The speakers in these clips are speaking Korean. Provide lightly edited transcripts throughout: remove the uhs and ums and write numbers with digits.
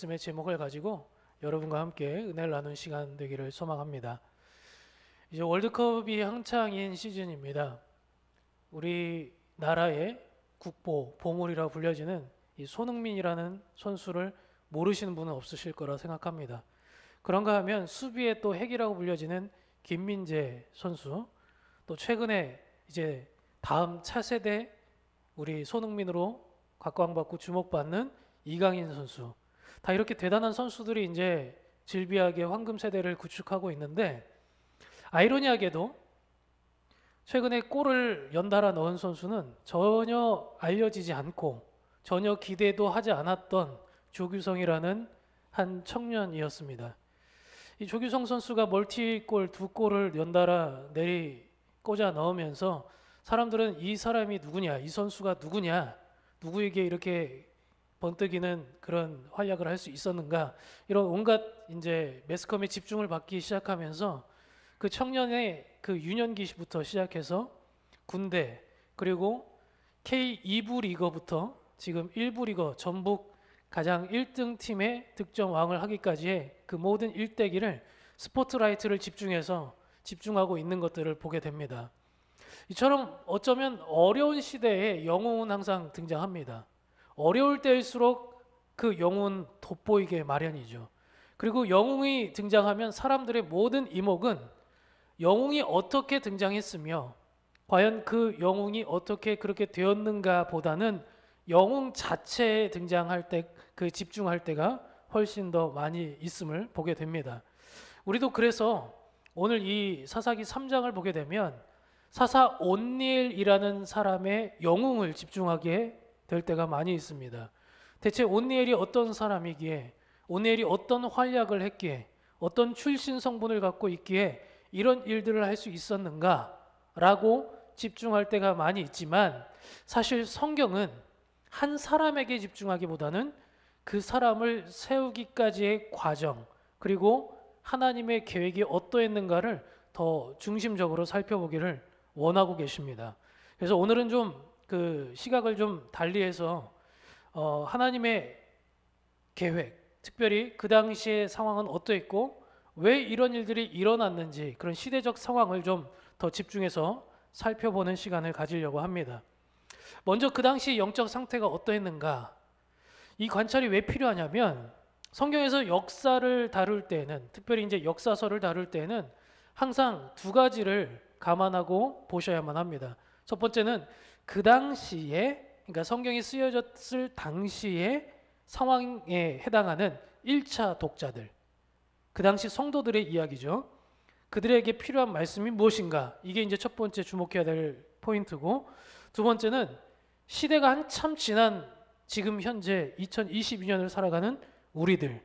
말씀의 제목을 가지고 여러분과 함께 은혜를 나눈 시간 되기를 소망합니다. 이제 월드컵이 한창인 시즌입니다. 우리나라의 국보, 보물이라 불려지는 이 손흥민이라는 선수를 모르시는 분은 없으실 거라 생각합니다. 그런가 하면 수비의 또 핵이라고 불려지는 김민재 선수, 또 최근에 이제 다음 차세대 우리 손흥민으로 각광받고 주목받는 이강인 선수, 다 이렇게 대단한 선수들이 이제 질비하게 황금 세대를 구축하고 있는데, 아이러니하게도 최근에 골을 연달아 넣은 선수는 전혀 알려지지 않고 전혀 기대도 하지 않았던 조규성이라는 한 청년이었습니다. 이 조규성 선수가 멀티골 두 골을 연달아 꽂아 넣으면서 사람들은 이 사람이 누구냐, 이 선수가 누구냐, 누구에게 이렇게 번뜩이는 그런 활약을 할 수 있었는가, 이런 온갖 이제 매스컴의 집중을 받기 시작하면서 그 청년의 그 유년기부터 시작해서 군대, 그리고 K2부 리거부터 지금 1부 리거 전북 가장 1등 팀의 득점왕을 하기까지의 그 모든 일대기를 스포트라이트를 집중하고 있는 것들을 보게 됩니다. 이처럼 어쩌면 어려운 시대에 영웅은 항상 등장합니다. 어려울 때일수록 그 영웅은 돋보이게 마련이죠. 그리고 영웅이 등장하면 사람들의 모든 이목은 영웅이 어떻게 등장했으며 과연 그 영웅이 어떻게 그렇게 되었는가 보다는 영웅 자체에 등장할 때, 그 집중할 때가 훨씬 더 많이 있음을 보게 됩니다. 우리도 그래서 오늘 이 사사기 3장을 보게 되면 사사 온니엘이라는 사람의 영웅을 집중하게 될 때가 많이 있습니다. 대체 온니엘이 어떤 사람이기에, 온니엘이 어떤 활약을 했기에, 어떤 출신 성분을 갖고 있기에 이런 일들을 할 수 있었는가 라고 집중할 때가 많이 있지만, 사실 성경은 한 사람에게 집중하기보다는 그 사람을 세우기까지의 과정, 그리고 하나님의 계획이 어떠했는가를 더 중심적으로 살펴보기를 원하고 계십니다. 그래서 오늘은 좀 그 시각을 좀 달리해서 하나님의 계획, 특별히 그 당시의 상황은 어떠했고 왜 이런 일들이 일어났는지, 그런 시대적 상황을 좀 더 집중해서 살펴보는 시간을 가지려고 합니다. 먼저 그 당시 영적 상태가 어떠했는가, 이 관찰이 왜 필요하냐면 성경에서 역사를 다룰 때는, 특별히 이제 역사서를 다룰 때는 항상 두 가지를 감안하고 보셔야만 합니다. 첫 번째는 그 당시에, 그러니까 성경이 쓰여졌을 당시의 상황에 해당하는 1차 독자들, 그 당시 성도들의 이야기죠. 그들에게 필요한 말씀이 무엇인가, 이게 이제 첫 번째 주목해야 될 포인트고, 두 번째는 시대가 한참 지난 지금 현재 2022년을 살아가는 우리들,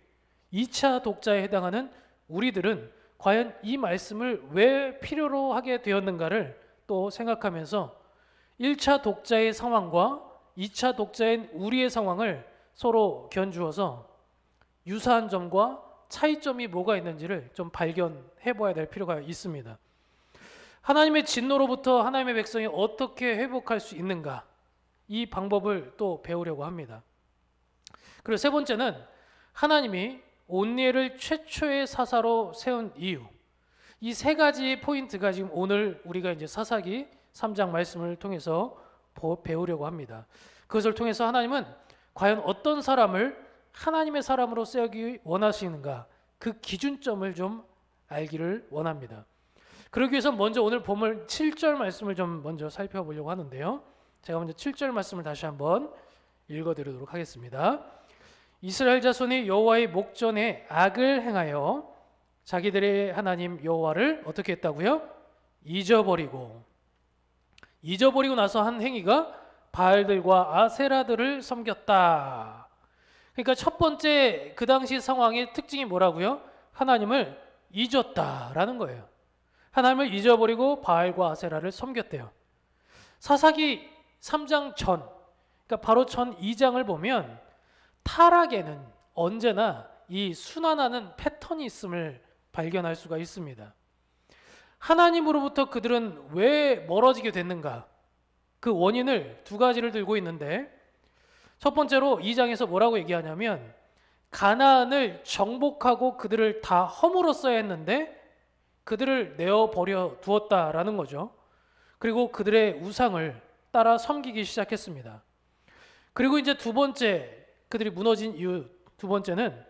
2차 독자에 해당하는 우리들은 과연 이 말씀을 왜 필요로 하게 되었는가를 또 생각하면서 1차 독자의 상황과 2차 독자인 우리의 상황을 서로 견주어서 유사한 점과 차이점이 뭐가 있는지를 좀 발견해 봐야 될 필요가 있습니다. 하나님의 진노로부터 하나님의 백성이 어떻게 회복할 수 있는가, 이 방법을 또 배우려고 합니다. 그리고 세 번째는 하나님이 온니엘을 최초의 사사로 세운 이유, 이 세 가지 포인트가 지금 오늘 우리가 이제 사사기 3장 말씀을 통해서 배우려고 합니다. 그것을 통해서 하나님은 과연 어떤 사람을 하나님의 사람으로 세우기 원하시는가, 그 기준점을 좀 알기를 원합니다. 그러기 위해서 먼저 오늘 본문 7절 말씀을 좀 먼저 살펴보려고 하는데요. 제가 먼저 7절 말씀을 다시 한번 읽어드리도록 하겠습니다. 이스라엘 자손이 여호와의 목전에 악을 행하여 자기들의 하나님 여호와를 어떻게 했다고요? 잊어버리고 나서 한 행위가 바알들과 아세라들을 섬겼다. 그러니까 첫 번째 그 당시 상황의 특징이 뭐라고요? 하나님을 잊었다라는 거예요. 하나님을 잊어버리고 바알과 아세라를 섬겼대요. 사사기 3장 전, 그러니까 바로 전 2장을 보면 타락에는 언제나 이 순환하는 패턴이 있음을 발견할 수가 있습니다. 하나님으로부터 그들은 왜 멀어지게 됐는가, 그 원인을 두 가지를 들고 있는데, 첫 번째로 2장에서 뭐라고 얘기하냐면 가나안을 정복하고 그들을 다 허물었어야 했는데 그들을 내어버려 두었다라는 거죠. 그리고 그들의 우상을 따라 섬기기 시작했습니다. 그리고 이제 두 번째, 그들이 무너진 이유 두 번째는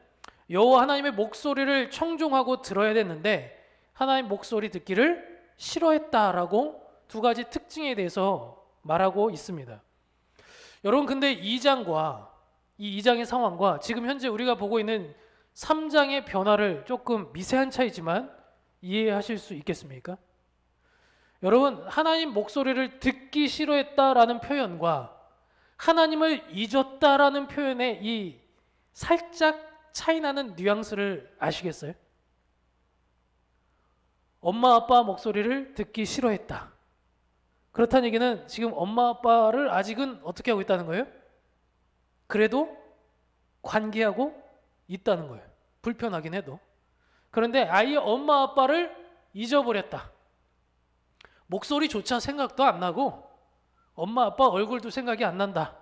여호와 하나님의 목소리를 청종하고 들어야 됐는데 하나님 목소리 듣기를 싫어했다라고 두 가지 특징에 대해서 말하고 있습니다. 여러분, 근데 2장과 이 2장의 상황과 지금 현재 우리가 보고 있는 3장의 변화를 조금 미세한 차이지만 이해하실 수 있겠습니까? 여러분, 하나님 목소리를 듣기 싫어했다라는 표현과 하나님을 잊었다라는 표현의 이 살짝 차이나는 뉘앙스를 아시겠어요? 엄마 아빠 목소리를 듣기 싫어했다. 그렇다는 얘기는 지금 엄마 아빠를 아직은 어떻게 하고 있다는 거예요? 그래도 관계하고 있다는 거예요. 불편하긴 해도. 그런데 아예 엄마 아빠를 잊어버렸다. 목소리조차 생각도 안 나고 엄마 아빠 얼굴도 생각이 안 난다.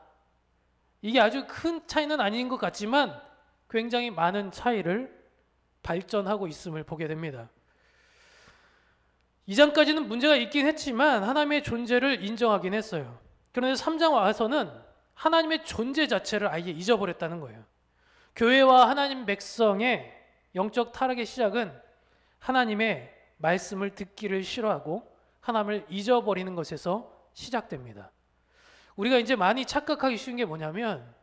이게 아주 큰 차이는 아닌 것 같지만 굉장히 많은 차이를 발전하고 있음을 보게 됩니다. 2장까지는 문제가 있긴 했지만 하나님의 존재를 인정하긴 했어요. 그런데 3장 와서는 하나님의 존재 자체를 아예 잊어버렸다는 거예요. 교회와 하나님 백성의 영적 타락의 시작은 하나님의 말씀을 듣기를 싫어하고 하나님을 잊어버리는 것에서 시작됩니다. 우리가 이제 많이 착각하기 쉬운 게 뭐냐면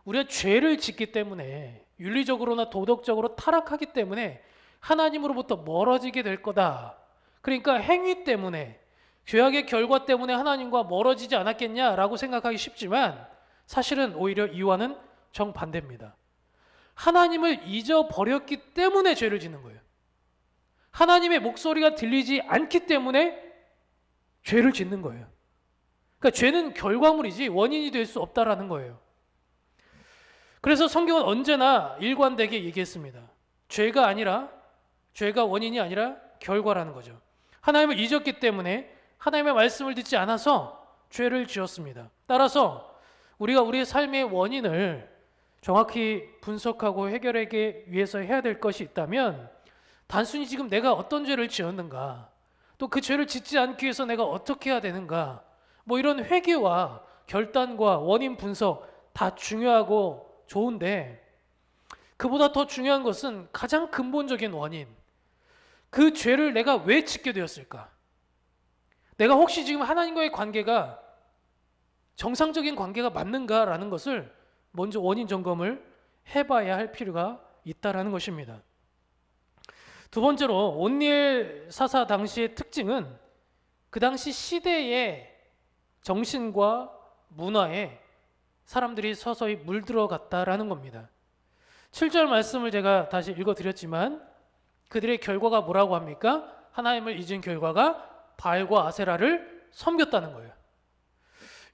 우리가 죄를 짓기 때문에 윤리적으로나 도덕적으로 타락하기 때문에 하나님으로부터 멀어지게 될 거다. 그러니까 행위 때문에 죄악의 결과 때문에 하나님과 멀어지지 않았겠냐라고 생각하기 쉽지만 사실은 오히려 이와는 정반대입니다. 하나님을 잊어버렸기 때문에 죄를 짓는 거예요. 하나님의 목소리가 들리지 않기 때문에 죄를 짓는 거예요. 그러니까 죄는 결과물이지 원인이 될 수 없다라는 거예요. 그래서 성경은 언제나 일관되게 얘기했습니다. 죄가 원인이 아니라 결과라는 거죠. 하나님을 잊었기 때문에 하나님의 말씀을 듣지 않아서 죄를 지었습니다. 따라서 우리가 우리의 삶의 원인을 정확히 분석하고 해결하기 위해서 해야 될 것이 있다면 단순히 지금 내가 어떤 죄를 지었는가, 또 그 죄를 짓지 않기 위해서 내가 어떻게 해야 되는가, 뭐 이런 회개와 결단과 원인 분석 다 중요하고 좋은데 그보다 더 중요한 것은 가장 근본적인 원인, 그 죄를 내가 왜 짓게 되었을까? 내가 혹시 지금 하나님과의 관계가 정상적인 관계가 맞는가라는 것을 먼저 원인 점검을 해봐야 할 필요가 있다라는 것입니다. 두 번째로 온니엘 사사 당시의 특징은 그 당시 시대의 정신과 문화에 사람들이 서서히 물들어갔다라는 겁니다. 7절 말씀을 제가 다시 읽어드렸지만 그들의 결과가 뭐라고 합니까? 하나님을 잊은 결과가 바알과 아세라를 섬겼다는 거예요.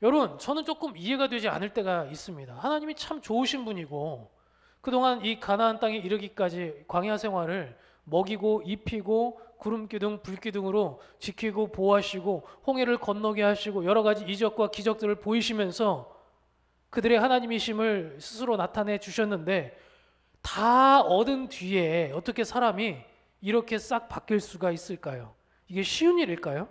여러분, 저는 조금 이해가 되지 않을 때가 있습니다. 하나님이 참 좋으신 분이고 그동안 이 가나안 땅에 이르기까지 광야 생활을 먹이고 입히고 구름기둥 불기둥으로 지키고 보호하시고 홍해를 건너게 하시고 여러 가지 이적과 기적들을 보이시면서 그들의 하나님이심을 스스로 나타내 주셨는데 다 얻은 뒤에 어떻게 사람이 이렇게 싹 바뀔 수가 있을까요? 이게 쉬운 일일까요?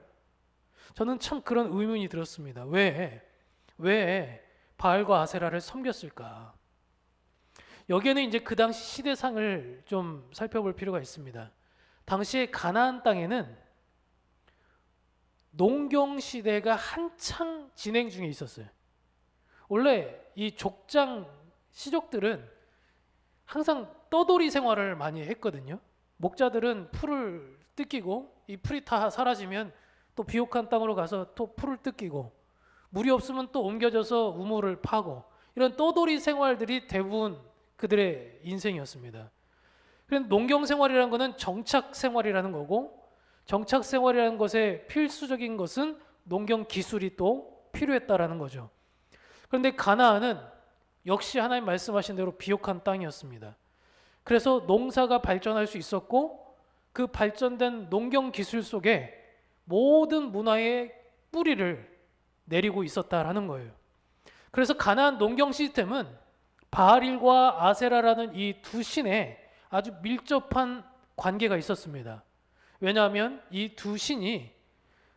저는 참 그런 의문이 들었습니다. 왜 바알과 아세라를 섬겼을까? 여기에는 이제 그 당시 시대상을 좀 살펴볼 필요가 있습니다. 당시에 가나안 땅에는 농경 시대가 한창 진행 중에 있었어요. 원래 이 족장 시족들은 항상 떠돌이 생활을 많이 했거든요. 목자들은 풀을 뜯기고 이 풀이 다 사라지면 또 비옥한 땅으로 가서 또 풀을 뜯기고 물이 없으면 또 옮겨져서 우물을 파고 이런 떠돌이 생활들이 대부분 그들의 인생이었습니다. 그런데 농경 생활이라는 것은 정착 생활이라는 거고 정착 생활이라는 것의 필수적인 것은 농경 기술이 또 필요했다라는 거죠. 그런데 가나안은 역시 하나님 말씀하신 대로 비옥한 땅이었습니다. 그래서 농사가 발전할 수 있었고 그 발전된 농경 기술 속에 모든 문화의 뿌리를 내리고 있었다라는 거예요. 그래서 가나안 농경 시스템은 바알과 아세라라는 이 두 신에 아주 밀접한 관계가 있었습니다. 왜냐하면 이 두 신이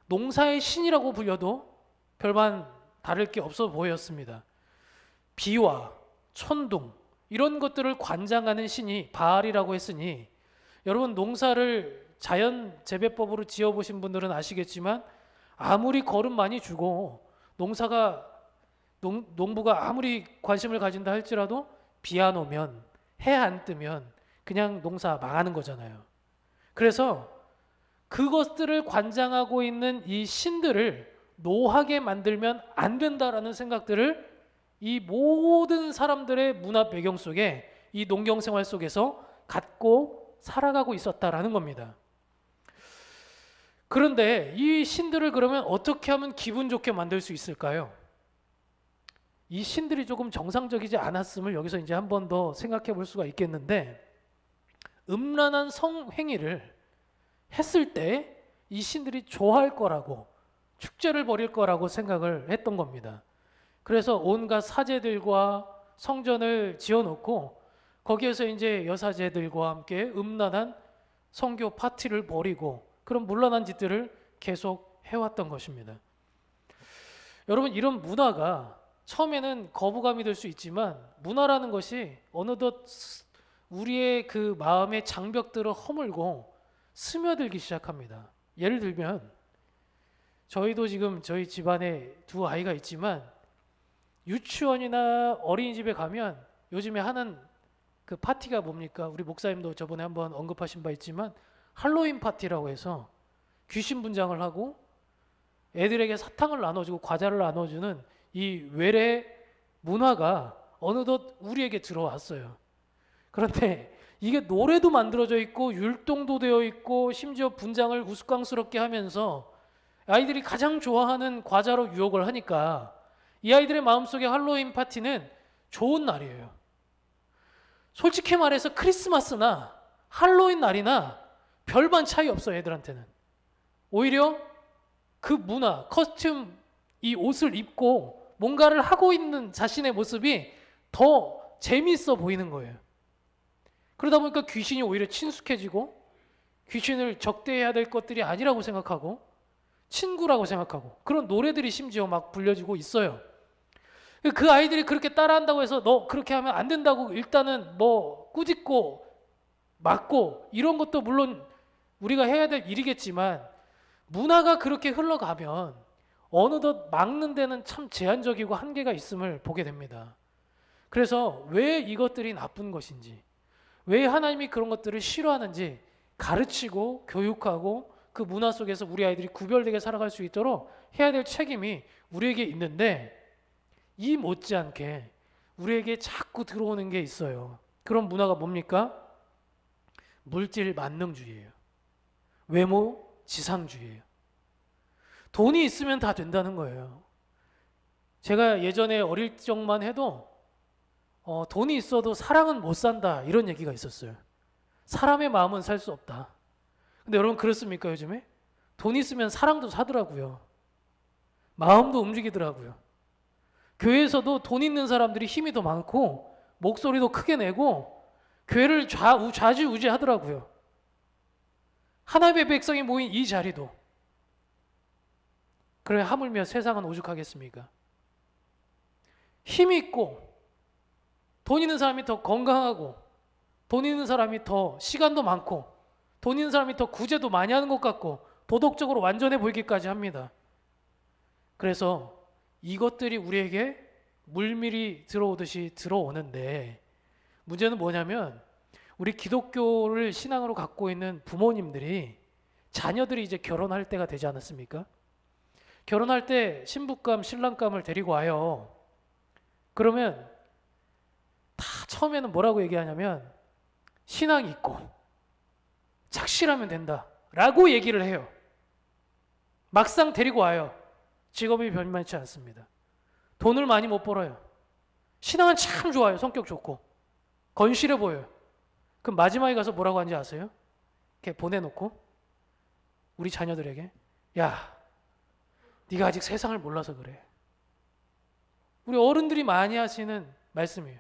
농사의 신이라고 불려도 별반 다를 게 없어 보였습니다. 비와 천둥 이런 것들을 관장하는 신이 바알이라고 했으니, 여러분 농사를 자연 재배법으로 지어보신 분들은 아시겠지만 아무리 거름 많이 주고 농부가 아무리 관심을 가진다 할지라도 비 안 오면, 해 안 뜨면 그냥 농사 망하는 거잖아요. 그래서 그것들을 관장하고 있는 이 신들을 노하게 만들면 안 된다라는 생각들을 이 모든 사람들의 문화 배경 속에, 이 농경 생활 속에서 갖고 살아가고 있었다라는 겁니다. 그런데 이 신들을 그러면 어떻게 하면 기분 좋게 만들 수 있을까요? 이 신들이 조금 정상적이지 않았음을 여기서 이제 한 번 더 생각해 볼 수가 있겠는데, 음란한 성행위를 했을 때 이 신들이 좋아할 거라고, 축제를 벌일 거라고 생각을 했던 겁니다. 그래서 온갖 사제들과 성전을 지어놓고 거기에서 이제 여사제들과 함께 음란한 성교 파티를 벌이고 그런 문란한 짓들을 계속 해왔던 것입니다. 여러분, 이런 문화가 처음에는 거부감이 들 수 있지만 문화라는 것이 어느덧 우리의 그 마음의 장벽들을 허물고 스며들기 시작합니다. 예를 들면 저희도 지금 저희 집안에 두 아이가 있지만 유치원이나 어린이집에 가면 요즘에 하는 그 파티가 뭡니까? 우리 목사님도 저번에 한번 언급하신 바 있지만 할로윈 파티라고 해서 귀신 분장을 하고 애들에게 사탕을 나눠주고 과자를 나눠주는 이 외래 문화가 어느덧 우리에게 들어왔어요. 그런데 이게 노래도 만들어져 있고 율동도 되어 있고 심지어 분장을 우스꽝스럽게 하면서 아이들이 가장 좋아하는 과자로 유혹을 하니까 이 아이들의 마음속에 할로윈 파티는 좋은 날이에요. 솔직히 말해서 크리스마스나 할로윈 날이나 별반 차이 없어요, 애들한테는. 오히려 그 문화, 커스튬, 이 옷을 입고 뭔가를 하고 있는 자신의 모습이 더 재미있어 보이는 거예요. 그러다 보니까 귀신이 오히려 친숙해지고 귀신을 적대해야 될 것들이 아니라고 생각하고 친구라고 생각하고 그런 노래들이 심지어 막 불려지고 있어요. 그 아이들이 그렇게 따라한다고 해서 너 그렇게 하면 안 된다고 일단은 뭐 꾸짖고 맞고 이런 것도 물론 우리가 해야 될 일이겠지만, 문화가 그렇게 흘러가면 어느덧 막는 데는 참 제한적이고 한계가 있음을 보게 됩니다. 그래서 왜 이것들이 나쁜 것인지, 왜 하나님이 그런 것들을 싫어하는지 가르치고 교육하고 그 문화 속에서 우리 아이들이 구별되게 살아갈 수 있도록 해야 될 책임이 우리에게 있는데, 이 못지않게 우리에게 자꾸 들어오는 게 있어요. 그런 문화가 뭡니까? 물질 만능주의예요. 외모 지상주의예요. 돈이 있으면 다 된다는 거예요. 제가 예전에 어릴 적만 해도 돈이 있어도 사랑은 못 산다 이런 얘기가 있었어요. 사람의 마음은 살 수 없다. 근데 여러분 그렇습니까? 요즘에 돈 있으면 사랑도 사더라고요. 마음도 움직이더라고요. 교회에서도 돈 있는 사람들이 힘이 더 많고 목소리도 크게 내고 교회를 좌지우지 하더라고요. 하나님의 백성이 모인 이 자리도. 그래 하물며 세상은 오죽하겠습니까? 힘이 있고 돈 있는 사람이 더 건강하고 돈 있는 사람이 더 시간도 많고 돈 있는 사람이 더 구제도 많이 하는 것 같고 도덕적으로 완전해 보이기까지 합니다. 그래서 이것들이 우리에게 물밀이 들어오듯이 들어오는데, 문제는 뭐냐면 우리 기독교를 신앙으로 갖고 있는 부모님들이 자녀들이 이제 결혼할 때가 되지 않았습니까? 결혼할 때 신부감 신랑감을 데리고 와요. 그러면 다 처음에는 뭐라고 얘기하냐면 신앙이 있고 착실하면 된다 라고 얘기를 해요. 막상 데리고 와요. 직업이 변만치 않습니다. 돈을 많이 못 벌어요. 신앙은 참 좋아요. 성격 좋고 건실해 보여요. 그럼 마지막에 가서 뭐라고 하는지 아세요? 이렇게 보내놓고 우리 자녀들에게, 야, 네가 아직 세상을 몰라서 그래. 우리 어른들이 많이 하시는 말씀이에요.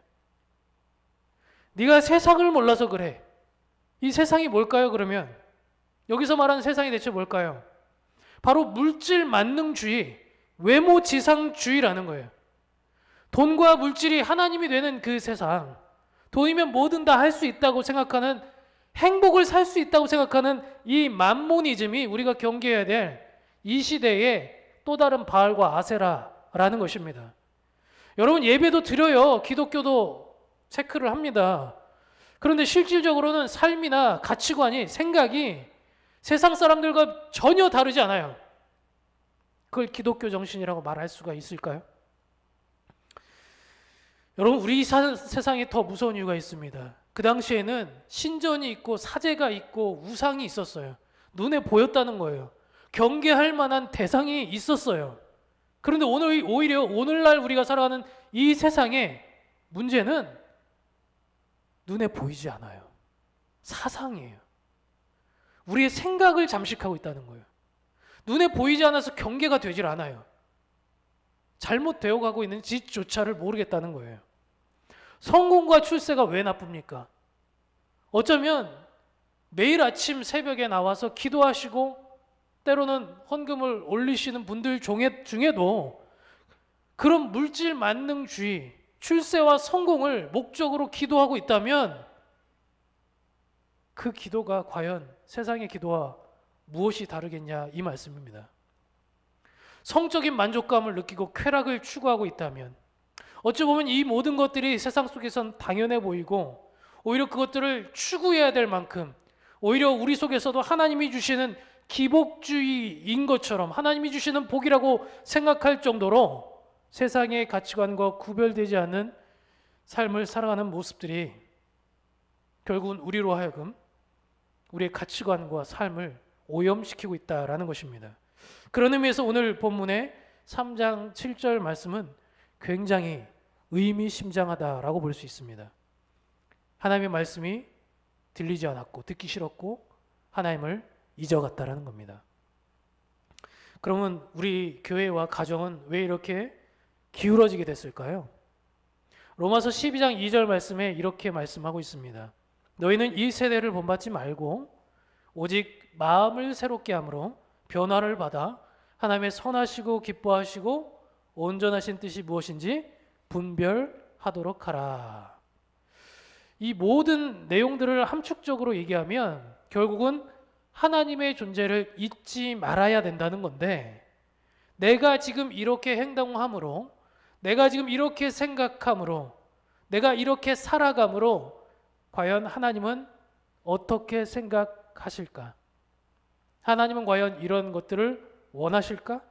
네가 세상을 몰라서 그래. 이 세상이 뭘까요, 그러면? 여기서 말하는 세상이 대체 뭘까요? 바로 물질 만능주의, 외모 지상주의라는 거예요. 돈과 물질이 하나님이 되는 그 세상, 돈이면 뭐든 다 할 수 있다고 생각하는, 행복을 살 수 있다고 생각하는 이 만모니즘이 우리가 경계해야 될 이 시대의 또 다른 바알과 아세라라는 것입니다. 여러분, 예배도 드려요. 기독교도 체크를 합니다. 그런데 실질적으로는 삶이나 가치관이, 생각이 세상 사람들과 전혀 다르지 않아요. 그걸 기독교 정신이라고 말할 수가 있을까요? 여러분, 우리 세상에 더 무서운 이유가 있습니다. 그 당시에는 신전이 있고 사제가 있고 우상이 있었어요. 눈에 보였다는 거예요. 경계할 만한 대상이 있었어요. 그런데 오히려 오늘날 우리가 살아가는 이 세상의 문제는 눈에 보이지 않아요. 사상이에요. 우리의 생각을 잠식하고 있다는 거예요. 눈에 보이지 않아서 경계가 되질 않아요. 잘못되어 가고 있는 짓조차를 모르겠다는 거예요. 성공과 출세가 왜 나쁩니까? 어쩌면 매일 아침 새벽에 나와서 기도하시고 때로는 헌금을 올리시는 분들 중에도 그런 물질 만능주의, 출세와 성공을 목적으로 기도하고 있다면 그 기도가 과연 세상의 기도와 무엇이 다르겠냐, 이 말씀입니다. 성적인 만족감을 느끼고 쾌락을 추구하고 있다면, 어찌 보면 이 모든 것들이 세상 속에선 당연해 보이고 오히려 그것들을 추구해야 될 만큼, 오히려 우리 속에서도 하나님이 주시는 기복주의인 것처럼, 하나님이 주시는 복이라고 생각할 정도로 세상의 가치관과 구별되지 않는 삶을 살아가는 모습들이 결국은 우리로 하여금 우리의 가치관과 삶을 오염시키고 있다라는 것입니다. 그런 의미에서 오늘 본문의 3장 7절 말씀은 굉장히 의미심장하다라고 볼 수 있습니다. 하나님의 말씀이 들리지 않았고 듣기 싫었고 하나님을 잊어갔다라는 겁니다. 그러면 우리 교회와 가정은 왜 이렇게 기울어지게 됐을까요? 로마서 12장 2절 말씀에 이렇게 말씀하고 있습니다. 너희는 이 세대를 본받지 말고 오직 마음을 새롭게 함으로 변화를 받아 하나님의 선하시고 기뻐하시고 온전하신 뜻이 무엇인지 분별하도록 하라. 이 모든 내용들을 함축적으로 얘기하면 결국은 하나님의 존재를 잊지 말아야 된다는 건데, 내가 지금 이렇게 행동함으로, 내가 지금 이렇게 생각함으로, 내가 이렇게 살아감으로 과연 하나님은 어떻게 생각하실까? 하나님은 과연 이런 것들을 원하실까?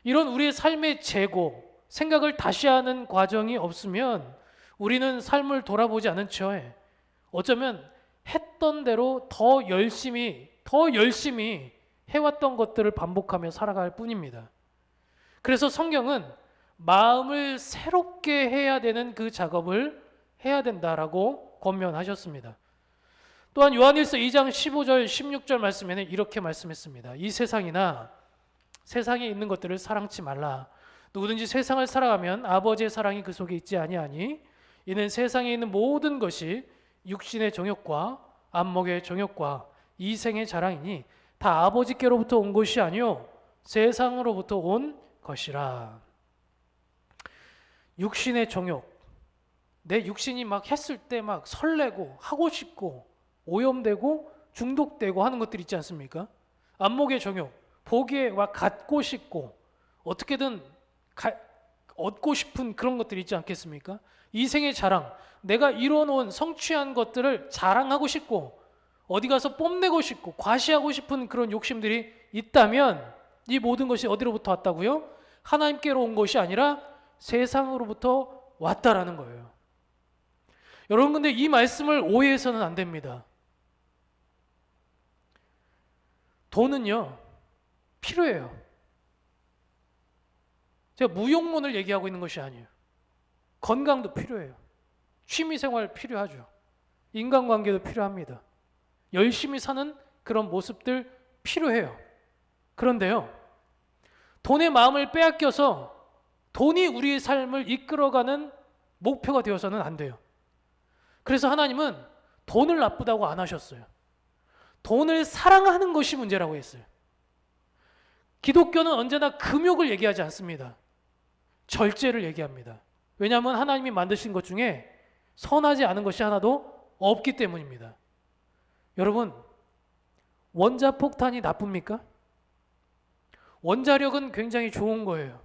이런 우리의 삶의 재고, 생각을 다시 하는 과정이 없으면 우리는 삶을 돌아보지 않은 채 어쩌면 했던 대로 더 열심히 해왔던 것들을 반복하며 살아갈 뿐입니다. 그래서 성경은 마음을 새롭게 해야 되는 그 작업을 해야 된다라고 권면하셨습니다. 또한 요한일서 2장 15절 16절 말씀에는 이렇게 말씀했습니다. 이 세상이나 세상에 있는 것들을 사랑치 말라. 누구든지 세상을 사랑하면 아버지의 사랑이 그 속에 있지 아니하니 이는 세상에 있는 모든 것이 육신의 정욕과 안목의 정욕과 이생의 자랑이니 다 아버지께로부터 온 것이 아니요 세상으로부터 온 것이라. 육신의 정욕, 내 육신이 막 했을 때 막 설레고 하고 싶고 오염되고 중독되고 하는 것들 있지 않습니까? 안목의 정욕, 보기에 막 갖고 싶고 어떻게든 얻고 싶은 그런 것들이 있지 않겠습니까? 이생의 자랑, 내가 이뤄놓은 성취한 것들을 자랑하고 싶고 어디 가서 뽐내고 싶고 과시하고 싶은 그런 욕심들이 있다면 이 모든 것이 어디로부터 왔다고요? 하나님께로 온 것이 아니라 세상으로부터 왔다라는 거예요. 여러분, 근데 이 말씀을 오해해서는 안 됩니다. 돈은요 필요해요. 제가 무용론을 얘기하고 있는 것이 아니에요. 건강도 필요해요. 취미생활 필요하죠. 인간관계도 필요합니다. 열심히 사는 그런 모습들 필요해요. 그런데요, 돈의 마음을 빼앗겨서 돈이 우리의 삶을 이끌어가는 목표가 되어서는 안 돼요. 그래서 하나님은 돈을 나쁘다고 안 하셨어요. 돈을 사랑하는 것이 문제라고 했어요. 기독교는 언제나 금욕을 얘기하지 않습니다. 절제를 얘기합니다. 왜냐하면 하나님이 만드신 것 중에 선하지 않은 것이 하나도 없기 때문입니다. 여러분, 원자폭탄이 나쁩니까? 원자력은 굉장히 좋은 거예요.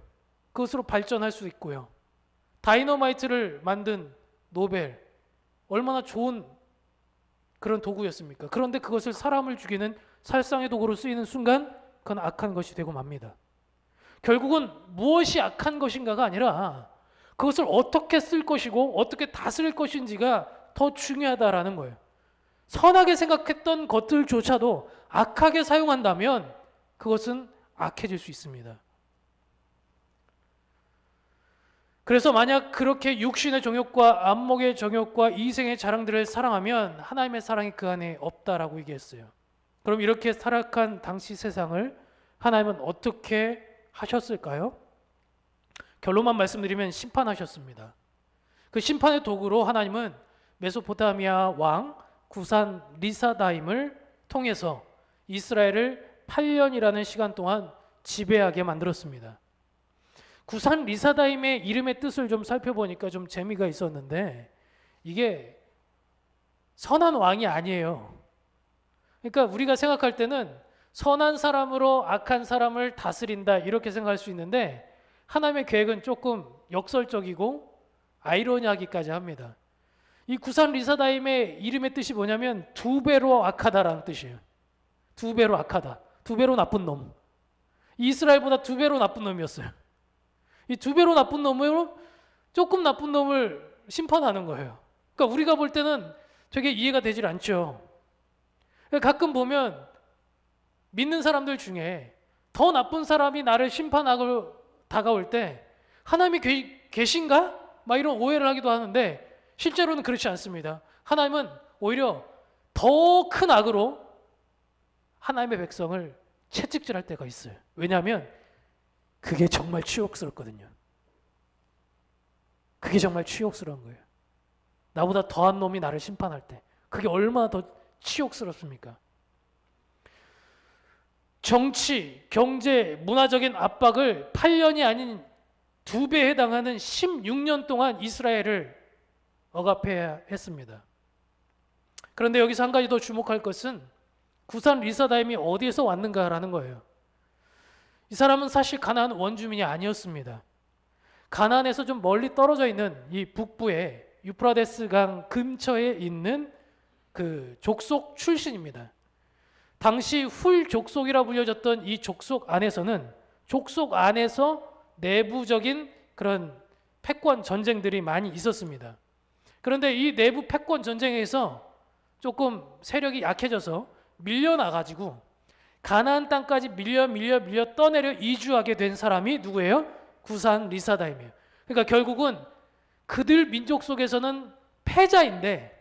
그것으로 발전할 수 있고요. 다이너마이트를 만든 노벨, 얼마나 좋은 그런 도구였습니까? 그런데 그것을 사람을 죽이는 살상의 도구로 쓰이는 순간 그건 악한 것이 되고 맙니다. 결국은 무엇이 악한 것인가가 아니라 그것을 어떻게 쓸 것이고 어떻게 다스릴 것인지가 더 중요하다라는 거예요. 선하게 생각했던 것들조차도 악하게 사용한다면 그것은 악해질 수 있습니다. 그래서 만약 그렇게 육신의 정욕과 안목의 정욕과 이생의 자랑들을 사랑하면 하나님의 사랑이 그 안에 없다라고 얘기했어요. 그럼 이렇게 타락한 당시 세상을 하나님은 어떻게 하셨을까요? 결론만 말씀드리면 심판하셨습니다. 그 심판의 도구로 하나님은 메소포타미아 왕 구산 리사다임을 통해서 이스라엘을 8년이라는 시간 동안 지배하게 만들었습니다. 구산 리사다임의 이름의 뜻을 좀 살펴보니까 좀 재미가 있었는데 이게 선한 왕이 아니에요. 그러니까 우리가 생각할 때는 선한 사람으로 악한 사람을 다스린다 이렇게 생각할 수 있는데 하나님의 계획은 조금 역설적이고 아이러니하기까지 합니다. 이 구산 리사다임의 이름의 뜻이 뭐냐면 두 배로 악하다라는 뜻이에요. 두 배로 악하다. 두 배로 나쁜 놈. 이스라엘보다 두 배로 나쁜 놈이었어요. 이 두 배로 나쁜 놈으로 조금 나쁜 놈을 심판하는 거예요. 그러니까 우리가 볼 때는 되게 이해가 되질 않죠. 가끔 보면 믿는 사람들 중에 더 나쁜 사람이 나를 심판하고 다가올 때 하나님이 계신가? 막 이런 오해를 하기도 하는데 실제로는 그렇지 않습니다. 하나님은 오히려 더 큰 악으로 하나님의 백성을 채찍질할 때가 있어요. 왜냐하면 그게 정말 치욕스럽거든요. 그게 정말 치욕스러운 거예요. 나보다 더한 놈이 나를 심판할 때 그게 얼마나 더 치욕스럽습니까? 정치, 경제, 문화적인 압박을 8년이 아닌 2배에 해당하는 16년 동안 이스라엘을 억압해야 했습니다. 그런데 여기서 한 가지 더 주목할 것은 구산 리사다임이 어디에서 왔는가라는 거예요. 이 사람은 사실 가나안 원주민이 아니었습니다. 가나안에서 좀 멀리 떨어져 있는 이 북부의 유프라데스 강 근처에 있는 그 족속 출신입니다. 당시 훌 족속이라 불려졌던 이 족속 안에서는 족속 안에서 내부적인 그런 패권 전쟁들이 많이 있었습니다. 그런데 이 내부 패권 전쟁에서 조금 세력이 약해져서 밀려나가지고 가나안 땅까지 밀려 떠내려 이주하게 된 사람이 누구예요? 구산 리사다임이에요. 그러니까 결국은 그들 민족 속에서는 패자인데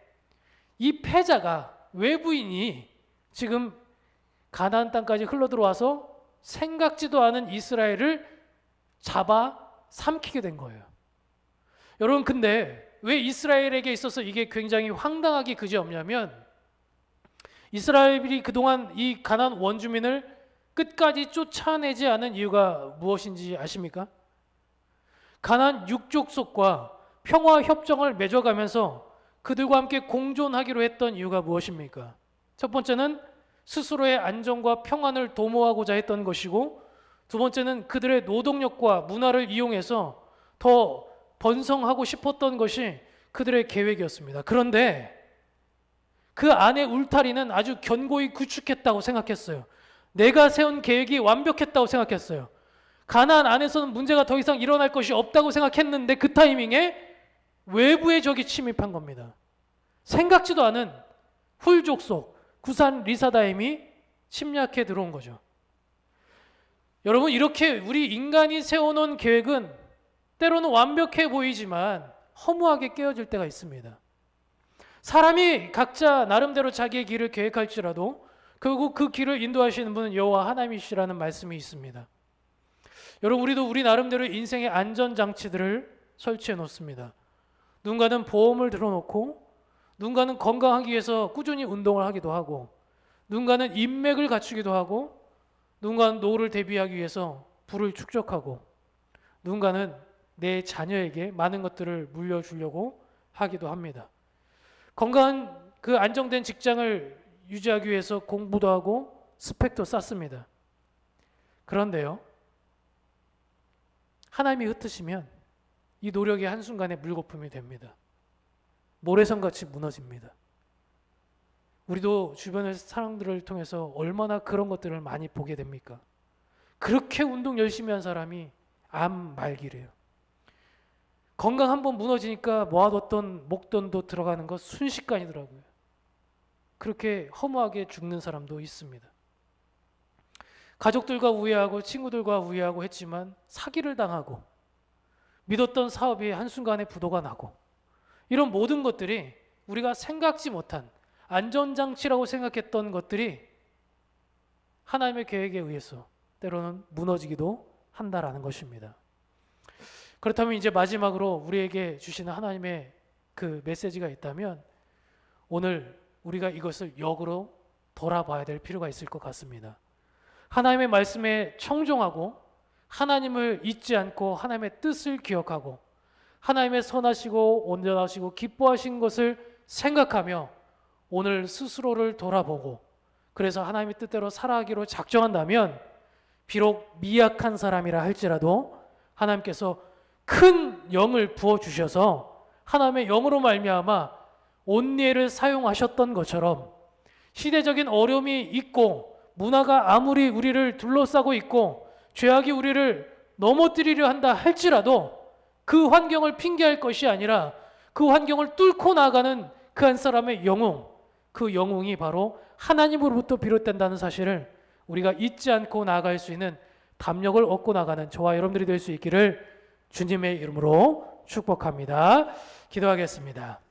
이 패자가 외부인이 지금 가나안 땅까지 흘러들어와서 생각지도 않은 이스라엘을 잡아 삼키게 된 거예요. 여러분 근데 왜 이스라엘에게 있어서 이게 굉장히 황당하기 그지없냐면 이스라엘이 그동안 이 가나안 원주민을 끝까지 쫓아내지 않은 이유가 무엇인지 아십니까? 가나안 육족속과 평화 협정을 맺어가면서 그들과 함께 공존하기로 했던 이유가 무엇입니까? 첫 번째는 스스로의 안정과 평안을 도모하고자 했던 것이고 두 번째는 그들의 노동력과 문화를 이용해서 더 번성하고 싶었던 것이 그들의 계획이었습니다. 그런데 그 안에 울타리는 아주 견고히 구축했다고 생각했어요. 내가 세운 계획이 완벽했다고 생각했어요. 가나안 안에서는 문제가 더 이상 일어날 것이 없다고 생각했는데 그 타이밍에 외부의 적이 침입한 겁니다. 생각지도 않은 훌족속 구산 리사다임이 침략해 들어온 거죠. 여러분 이렇게 우리 인간이 세워놓은 계획은 때로는 완벽해 보이지만 허무하게 깨어질 때가 있습니다. 사람이 각자 나름대로 자기의 길을 계획할지라도 결국 그 길을 인도하시는 분은 여호와 하나님이시라는 말씀이 있습니다. 여러분 우리도 우리 나름대로 인생의 안전장치들을 설치해 놓습니다. 누군가는 보험을 들어놓고 누군가는 건강하기 위해서 꾸준히 운동을 하기도 하고, 누군가는 인맥을 갖추기도 하고, 누군가는 노후를 대비하기 위해서 부를 축적하고, 누군가는 내 자녀에게 많은 것들을 물려주려고 하기도 합니다. 건강한 그 안정된 직장을 유지하기 위해서 공부도 하고 스펙도 쌓습니다. 그런데요, 하나님이 흩으시면 이 노력이 한순간에 물거품이 됩니다. 모래성같이 무너집니다. 우리도 주변의 사람들을 통해서 얼마나 그런 것들을 많이 보게 됩니까? 그렇게 운동 열심히 한 사람이 암 말기래요. 건강 한번 무너지니까 모아뒀던 목돈도 들어가는 거 순식간이더라고요. 그렇게 허무하게 죽는 사람도 있습니다. 가족들과 우애하고 친구들과 우애하고 했지만 사기를 당하고 믿었던 사업이 한순간에 부도가 나고, 이런 모든 것들이 우리가 생각지 못한 안전장치라고 생각했던 것들이 하나님의 계획에 의해서 때로는 무너지기도 한다라는 것입니다. 그렇다면 이제 마지막으로 우리에게 주시는 하나님의 그 메시지가 있다면, 오늘 우리가 이것을 역으로 돌아봐야 될 필요가 있을 것 같습니다. 하나님의 말씀에 청종하고 하나님을 잊지 않고 하나님의 뜻을 기억하고 하나님의 선하시고 온전하시고 기뻐하신 것을 생각하며 오늘 스스로를 돌아보고, 그래서 하나님의 뜻대로 살아가기로 작정한다면, 비록 미약한 사람이라 할지라도 하나님께서 큰 영을 부어주셔서 하나님의 영으로 말미암아 온니엘을 사용하셨던 것처럼, 시대적인 어려움이 있고 문화가 아무리 우리를 둘러싸고 있고 죄악이 우리를 넘어뜨리려 한다 할지라도 그 환경을 핑계할 것이 아니라 그 환경을 뚫고 나가는 그 한 사람의 영웅, 그 영웅이 바로 하나님으로부터 비롯된다는 사실을 우리가 잊지 않고 나아갈 수 있는 담력을 얻고 나가는 저와 여러분들이 될 수 있기를 주님의 이름으로 축복합니다. 기도하겠습니다.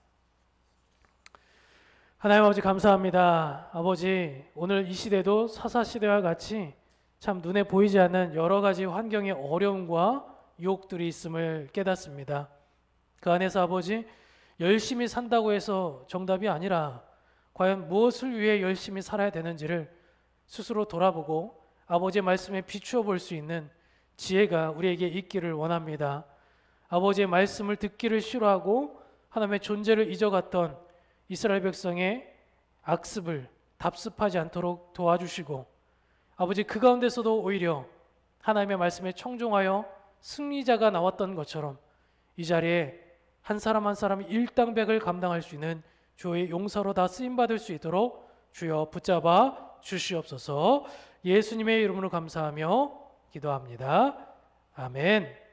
하나님 아버지, 감사합니다. 아버지, 오늘 이 시대도 사사시대와 같이 참 눈에 보이지 않는 여러 가지 환경의 어려움과 유혹들이 있음을 깨닫습니다. 그 안에서 아버지, 열심히 산다고 해서 정답이 아니라 과연 무엇을 위해 열심히 살아야 되는지를 스스로 돌아보고 아버지의 말씀에 비추어 볼 수 있는 지혜가 우리에게 있기를 원합니다. 아버지의 말씀을 듣기를 싫어하고 하나님의 존재를 잊어갔던 이스라엘 백성의 악습을 답습하지 않도록 도와주시고, 아버지 그 가운데서도 오히려 하나님의 말씀에 청종하여 승리자가 나왔던 것처럼 이 자리에 한 사람 한 사람이 일당백을 감당할 수 있는 주의 용사로 다 쓰임받을 수 있도록 주여 붙잡아 주시옵소서. 예수님의 이름으로 감사하며 기도합니다. 아멘.